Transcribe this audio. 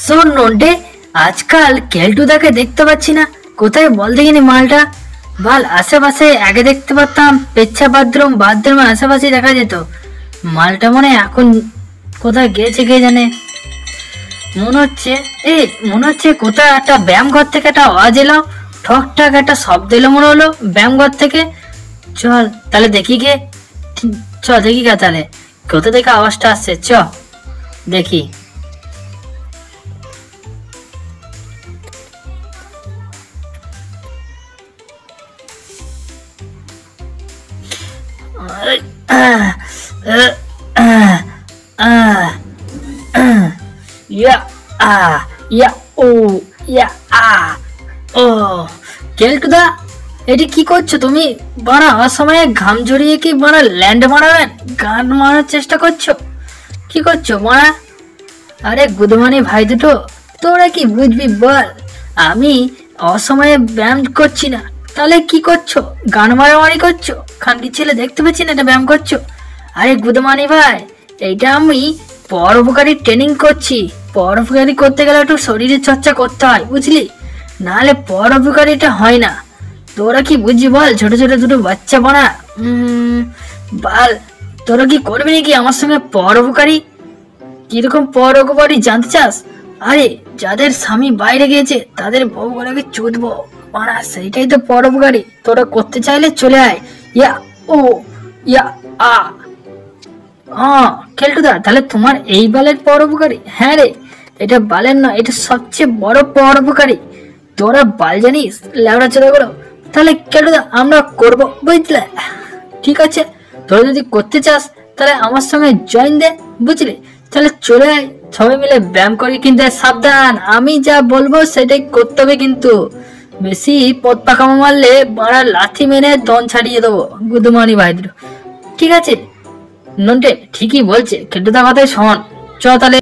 শোন নন্টে, আজকাল কেলটুদাকে দেখতে পাচ্ছি না, কোথায় বল দেখিনি মালটা। বল আশেপাশে আগে দেখতে পারতাম পেচ্ছা বাথরুমের আশেপাশে দেখা যেত। মালটা মনে এখন কোথায় গেছে কে জানে। মনে হচ্ছে কোথায় একটা ব্যায়াম ঘর থেকে একটা আওয়াজ এলো, ঠক ঠাক একটা শব্দ এলো মনে হলো ব্যায়াম ঘর থেকে। চল তাহলে দেখি গে, দেখি গে তাহলে কোথা থেকে আওয়াজটা আসছে, দেখি। কেলটুদা, এটি কি করছো তুমি? বাড়া অসময়ে ঘাম জড়িয়ে কি বাড়া ল্যান্ড মারাবেন, গান মারার চেষ্টা করছো? কি করছো বাড়া? আরে গুদমানি ভাই দুটো, তোরা কি বুঝবি বল? আমি অসময়ে ব্যায়াম করছি না, তাহলে কি করছো? গান মারামারি করছো? খানকি ছেলে দেখতে পাচ্ছি না এটা ব্যায়াম করছো? আরে গুদমানি ভাই, এইটা আমি পরোপকারী ট্রেনিং করছি। পরোপকারী করতে গেলে একটু শরীরের চর্চা করতে হয়, বুঝলি? নাহলে পরোপকারীটা হয় না। তোরা কি বুঝবি বল? ছোট ছোট দুটো বাচ্চা বানা বল, তোরা কি করবি নাকি আমার সঙ্গে পরোপকারী? কিরকম পরোপকারী জানতে চাস? আরে যাদের স্বামী বাইরে গিয়েছে তাদের বউ গুলোকে চুদবো বানা, সেইটাই তো পরোপকারী। তোরা করতে চাইলে চলে আয়। কেলটুদা, তাহলে তোমার এই বালের পরোপকারী? হ্যাঁ রে, এটা বালের না, এটা সবচেয়ে বড় পরোপকারী। তোরা বাল জানিস লেবড়া চোদা গুলো? তাহলে কেলটুদা আমরা করবো, বুঝলে? ঠিক আছে, তোরা যদি করতে চাস তাহলে আমার সঙ্গে জয়েন দে, বুঝলি? তাহলে চলে আয়, সবাই মিলে ব্যায়াম করি। কিন্তু সাবধান, আমি যা বলবো সেটাই করতে হবে কিন্তু। বেশি পথ পাকামো মারলে বাড়া লাথি মেরে দন ছাড়িয়ে দেবো গুদমানি ভাই দুটো, ঠিক আছে? নন্টে ঠিকই বলছে, কেলটুদা কথাই শোন। তাহলে